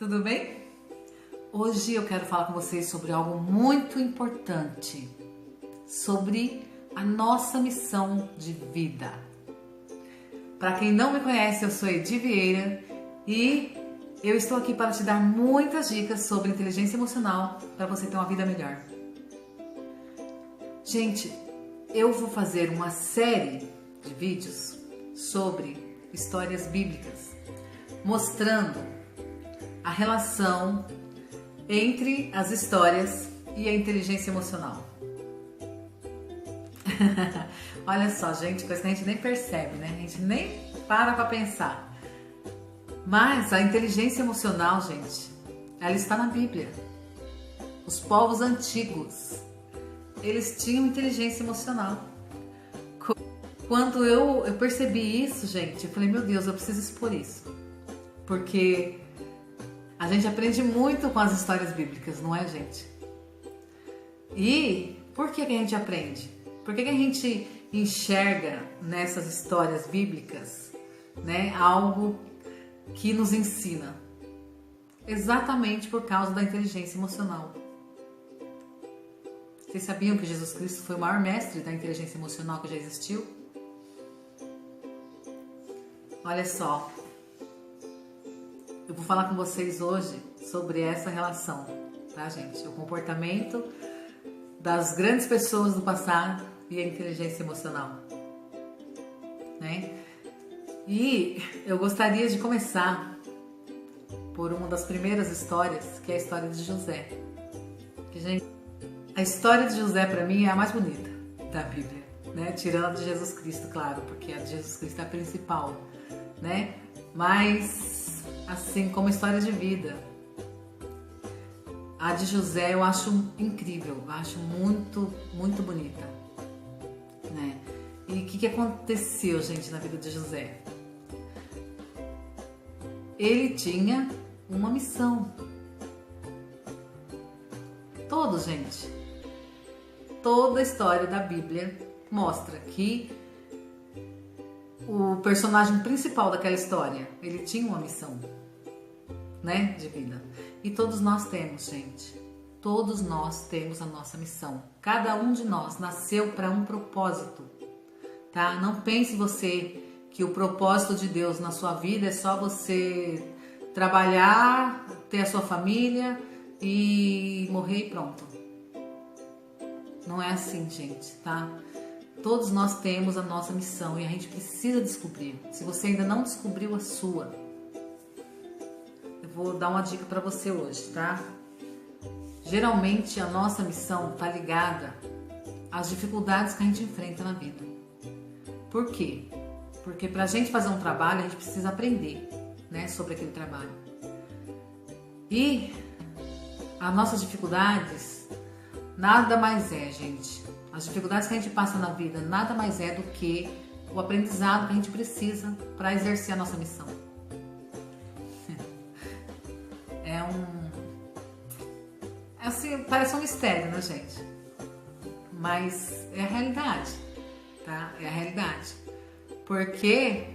Tudo bem? Hoje eu quero falar com vocês sobre algo muito importante, sobre a nossa missão de vida. Para quem não me conhece, eu sou Edi Vieira e eu estou aqui para te dar muitas dicas sobre inteligência emocional para você ter uma vida melhor. Gente, eu vou fazer uma série de vídeos sobre histórias bíblicas, mostrando a relação entre as histórias e a inteligência emocional. Olha só, gente, coisa que a gente nem percebe, né? A gente nem para pensar. Mas a inteligência emocional, gente, ela está na Bíblia. Os povos antigos, eles tinham inteligência emocional. Quando eu percebi isso, gente, eu falei, meu Deus, eu preciso expor isso. Porque a gente aprende muito com as histórias bíblicas, não é, gente? E por que a gente aprende? Por que a gente enxerga nessas histórias bíblicas, né, algo que nos ensina? Exatamente por causa da inteligência emocional. Vocês sabiam que Jesus Cristo foi o maior mestre da inteligência emocional que já existiu? Olha só, eu vou falar com vocês hoje sobre essa relação, tá, gente? O comportamento das grandes pessoas do passado e a inteligência emocional, né? E eu gostaria de começar por uma das primeiras histórias, que é a história de José. Que, gente, a história de José, para mim, é a mais bonita da Bíblia, né? Tirando a de Jesus Cristo, claro, porque a de Jesus Cristo é a principal, né? Mas, assim como história de vida, a de José eu acho incrível, eu acho muito, muito bonita, né? E o que aconteceu, gente, na vida de José? Ele tinha uma missão. Todos, gente, toda a história da Bíblia mostra que o personagem principal daquela história, ele tinha uma missão, né, de vida. E todos nós temos, gente. Todos nós temos a nossa missão. Cada um de nós nasceu para um propósito, tá? Não pense você que o propósito de Deus na sua vida é só você trabalhar, ter a sua família e morrer e pronto. Não é assim, gente, tá? Todos nós temos a nossa missão e a gente precisa descobrir. Se você ainda não descobriu a sua, eu vou dar uma dica para você hoje, tá? Geralmente a nossa missão está ligada às dificuldades que a gente enfrenta na vida. Por quê? Porque para a gente fazer um trabalho, a gente precisa aprender, né, sobre aquele trabalho. E as nossas dificuldades nada mais é, gente. As dificuldades que a gente passa na vida nada mais é do que o aprendizado que a gente precisa para exercer a nossa missão. Assim, parece um mistério, né, gente? Mas é a realidade, tá? É a realidade. Porque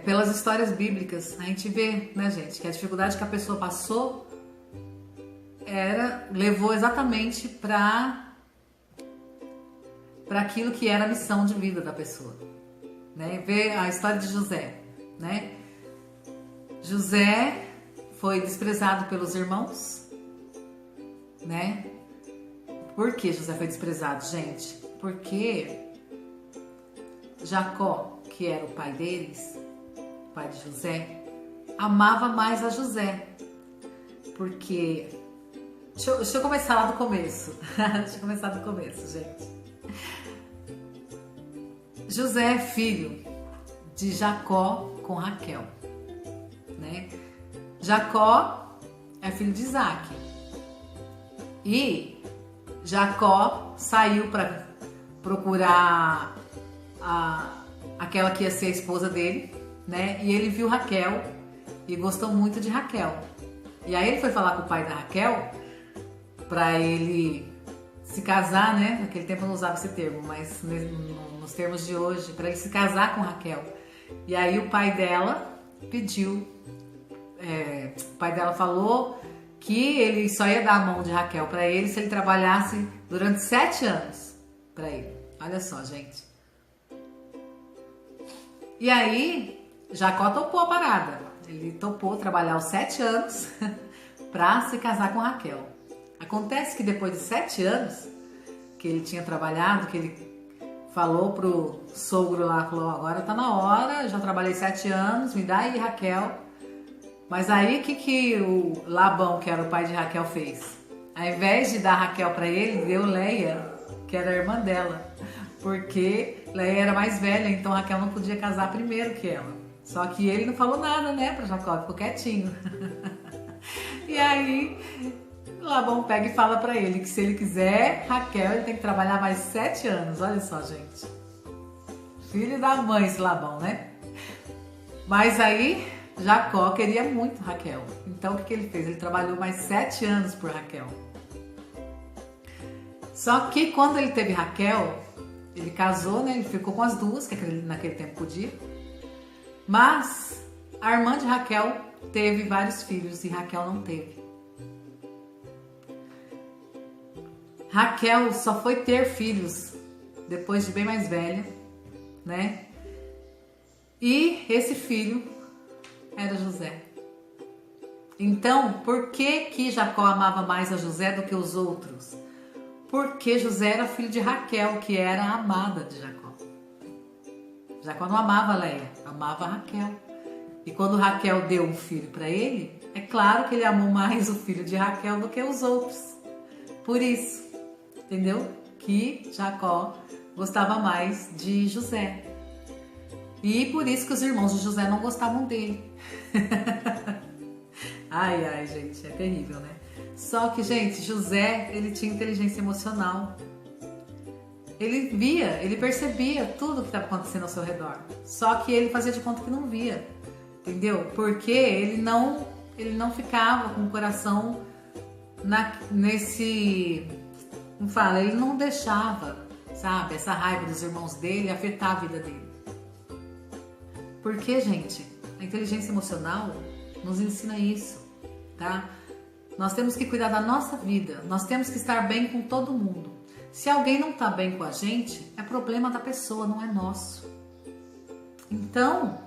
pelas histórias bíblicas a gente vê, né, gente, que a dificuldade que a pessoa passou levou exatamente para aquilo que era a missão de vida da pessoa, né? Vê a história de José, né? José foi desprezado pelos irmãos, né? Por que José foi desprezado, gente? Porque Jacó, que era o pai deles, o pai de José, amava mais a José. Porque Deixa eu começar lá do começo. Deixa eu começar do começo, gente. José é filho de Jacó com Raquel, né? Jacó é filho de Isaac. E Jacó saiu para procurar aquela que ia ser a esposa dele, né? E ele viu Raquel e gostou muito de Raquel. E aí ele foi falar com o pai da Raquel para ele se casar, né? Naquele tempo eu não usava esse termo, mas nos termos de hoje, para ele se casar com Raquel. E aí o pai dela pediu, o pai dela falou que ele só ia dar a mão de Raquel para ele se ele trabalhasse durante 7 anos para ele. Olha só, gente. E aí, Jacó topou a parada. Ele topou trabalhar os 7 anos para se casar com Raquel. Acontece que depois de 7 anos que ele tinha trabalhado, que ele falou pro sogro lá, falou, agora tá na hora, já trabalhei 7 anos, me dá aí Raquel. Mas aí o que o Labão, que era o pai de Raquel, fez? Ao invés de dar Raquel para ele, deu Leia, que era a irmã dela. Porque Leia era mais velha, então Raquel não podia casar primeiro que ela. Só que ele não falou nada, né, pra Jacó, ficou quietinho. E aí Labão pega e fala pra ele que se ele quiser Raquel, ele tem que trabalhar mais 7 anos. Olha só, gente. Filho da mãe esse Labão, né? Mas aí Jacó queria muito Raquel. Então o que ele fez? Ele trabalhou mais 7 anos por Raquel. Só que quando ele teve Raquel, ele casou, né? Ele ficou com as duas, que naquele tempo podia. Mas a irmã de Raquel teve vários filhos e Raquel não teve. Raquel só foi ter filhos depois de bem mais velha, né? E esse filho era José. Então, por que Jacó amava mais a José do que os outros? Porque José era filho de Raquel, que era a amada de Jacó. Jacó não amava Leia, amava Raquel. E quando Raquel deu um filho para ele, é claro que ele amou mais o filho de Raquel do que os outros. Por isso, entendeu? Que Jacó gostava mais de José. E por isso que os irmãos de José não gostavam dele. Ai, gente, é terrível, né? Só que, gente, José, ele tinha inteligência emocional. Ele via, ele percebia tudo que estava acontecendo ao seu redor. Só que ele fazia de conta que não via, entendeu? Porque ele não ficava com o coração como fala, ele não deixava, sabe, essa raiva dos irmãos dele afetar a vida dele. Porque, gente, a inteligência emocional nos ensina isso, tá? Nós temos que cuidar da nossa vida, nós temos que estar bem com todo mundo. Se alguém não está bem com a gente, é problema da pessoa, não é nosso. Então,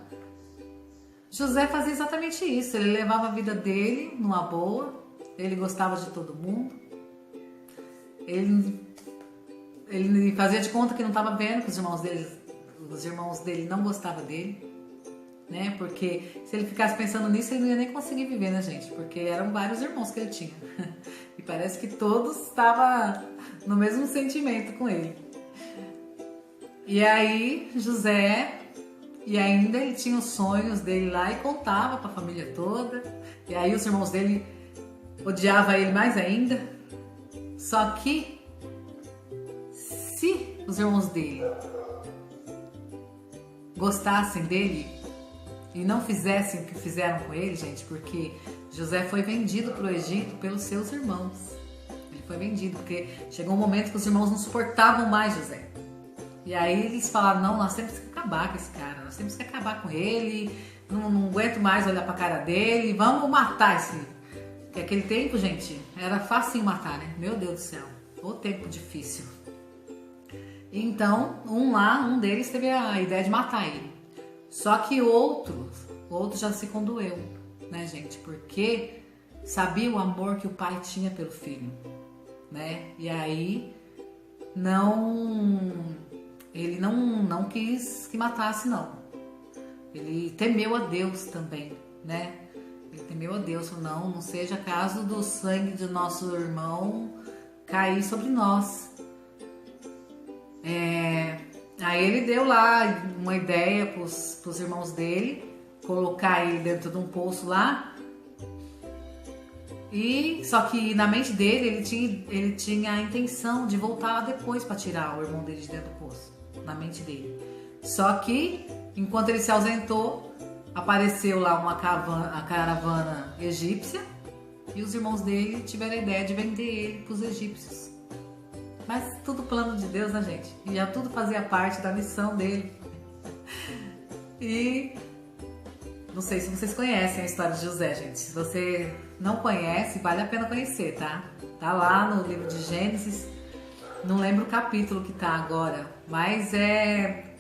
José fazia exatamente isso, ele levava a vida dele numa boa, ele gostava de todo mundo, ele fazia de conta que não estava vendo que os irmãos dele não gostavam dele, né? Porque se ele ficasse pensando nisso, ele não ia nem conseguir viver, né, gente? Porque eram vários irmãos que ele tinha. E parece que todos estavam no mesmo sentimento com ele. E aí, José, e ainda ele tinha os sonhos dele lá e contava para a família toda. E aí os irmãos dele odiavam ele mais ainda. Só que, se os irmãos dele gostassem dele e não fizessem o que fizeram com ele, gente, porque José foi vendido para o Egito pelos seus irmãos. Ele foi vendido porque chegou um momento que os irmãos não suportavam mais José. E aí eles falaram, não, nós temos que acabar com esse cara, nós temos que acabar com ele, não aguento mais olhar para a cara dele, vamos matar esse... Porque aquele tempo, gente, era facinho matar, né? Meu Deus do céu, o tempo difícil. Então, um deles teve a ideia de matar ele. Só que o outro já se condoeu, né, gente? Porque sabia o amor que o pai tinha pelo filho, né? E aí ele não quis que matasse, não. Ele temeu a Deus também, né? Ele temeu a Deus, não seja caso do sangue de nosso irmão cair sobre nós. Aí ele deu lá uma ideia pros irmãos dele, colocar ele dentro de um poço lá. E só que na mente dele ele tinha a intenção de voltar depois para tirar o irmão dele de dentro do poço, na mente dele. Só que enquanto ele se ausentou, apareceu lá a caravana egípcia e os irmãos dele tiveram a ideia de vender ele para os egípcios. Mas tudo plano de Deus, né, gente? E já tudo fazia parte da missão dele. E Não sei se vocês conhecem a história de José, gente. Se você não conhece, vale a pena conhecer, tá? Tá lá no livro de Gênesis. Não lembro o capítulo que tá agora, mas é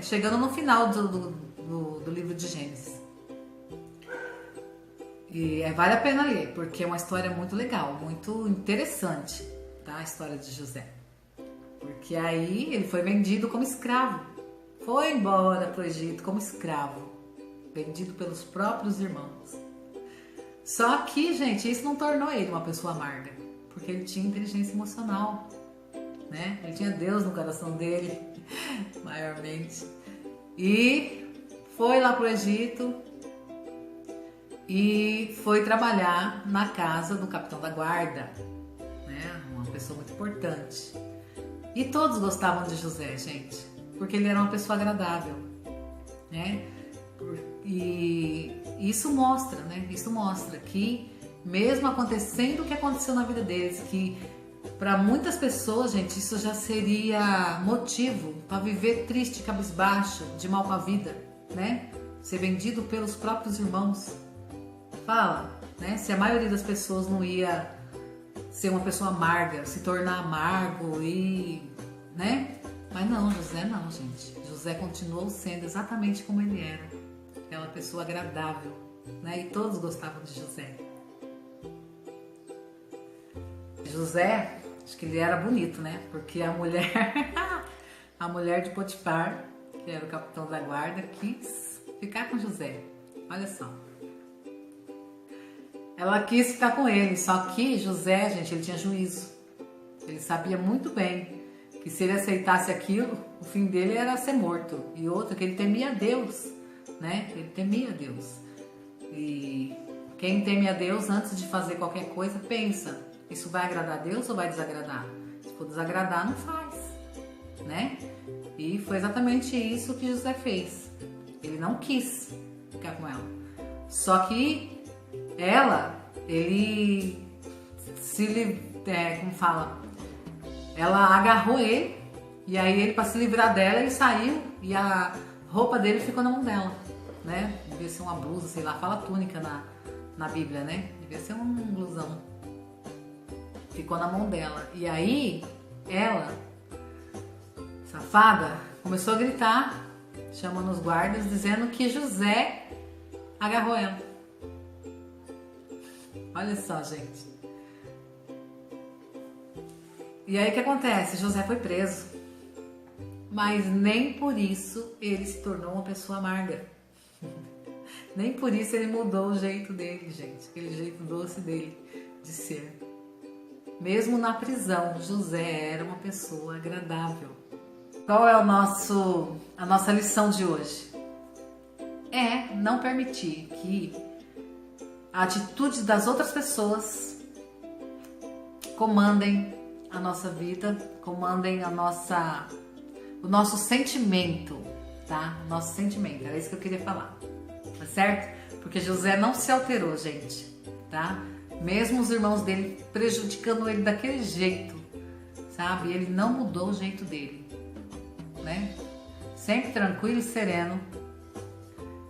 chegando no final do livro de Gênesis. E vale a pena ler, porque é uma história muito legal, muito interessante, tá? A história de José. Porque aí ele foi vendido como escravo. Foi embora para o Egito como escravo, vendido pelos próprios irmãos. Só que, gente, isso não tornou ele uma pessoa amarga, porque ele tinha inteligência emocional, né? Ele tinha Deus no coração dele, maiormente. E foi lá para o Egito e foi trabalhar na casa do capitão da guarda, né? Uma pessoa muito importante. E todos gostavam de José, gente, porque ele era uma pessoa agradável, né? E isso mostra, né? Isso mostra que mesmo acontecendo o que aconteceu na vida deles, que para muitas pessoas, gente, isso já seria motivo para viver triste, cabisbaixo, de mal com a vida, né? Ser vendido pelos próprios irmãos. Fala, né? Se a maioria das pessoas não ia ser uma pessoa amarga, se tornar amargo e, né? Mas não, José não, gente. José continuou sendo exatamente como ele era. Aquela pessoa agradável, né? E todos gostavam de José. José, acho que ele era bonito, né? Porque a mulher de Potifar, que era o capitão da guarda, quis ficar com José. Olha só. Ela quis ficar com ele, só que José, gente, ele tinha juízo. Ele sabia muito bem que se ele aceitasse aquilo, o fim dele era ser morto. E outro, que ele temia a Deus, né? Ele temia a Deus. E quem teme a Deus, antes de fazer qualquer coisa, pensa, isso vai agradar a Deus ou vai desagradar? Se for desagradar, não faz, né? E foi exatamente isso que José fez. Ele não quis ficar com ela. Só que ele como fala? Ela agarrou ele, e aí ele, para se livrar dela, ele saiu e a roupa dele ficou na mão dela, né? Devia ser uma blusa, sei lá, fala túnica na Bíblia, né? Devia ser um blusão. Ficou na mão dela. E aí, ela, safada, começou a gritar, chamando os guardas, dizendo que José agarrou ela. Olha só, gente. E aí o que acontece? José foi preso. Mas nem por isso ele se tornou uma pessoa amarga. Nem por isso ele mudou o jeito dele, gente. Aquele jeito doce dele de ser. Mesmo na prisão, José era uma pessoa agradável. Qual é a nossa lição de hoje? É não permitir que a atitude das outras pessoas comandem a nossa vida, comandem o nosso sentimento, tá? O nosso sentimento, era isso que eu queria falar, tá certo? Porque José não se alterou, gente, tá? Mesmo os irmãos dele prejudicando ele daquele jeito, sabe? Ele não mudou o jeito dele, né? Sempre tranquilo e sereno,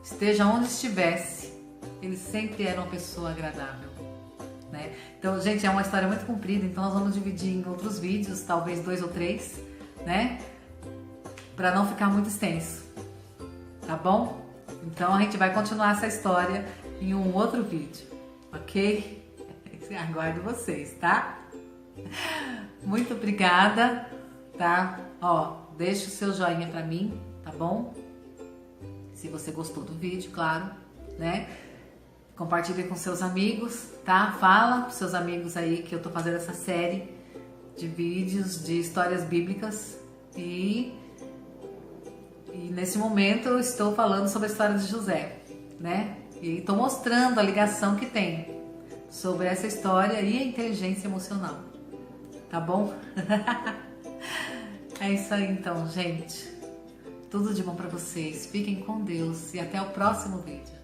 esteja onde estivesse, ele sempre era uma pessoa agradável, né? Então, gente, é uma história muito comprida, então nós vamos dividir em outros vídeos, talvez 2 ou 3, né? Para não ficar muito extenso, tá bom? Então a gente vai continuar essa história em um outro vídeo, ok? Aguardo vocês, tá? Muito obrigada, tá? Ó, deixa o seu joinha pra mim, tá bom? Se você gostou do vídeo, claro, né? Compartilhe com seus amigos, tá? Fala pros seus amigos aí que eu tô fazendo essa série de vídeos de histórias bíblicas e nesse momento eu estou falando sobre a história de José, né? E estou mostrando a ligação que tem sobre essa história e a inteligência emocional, tá bom? É isso aí então, gente. Tudo de bom para vocês. Fiquem com Deus e até o próximo vídeo.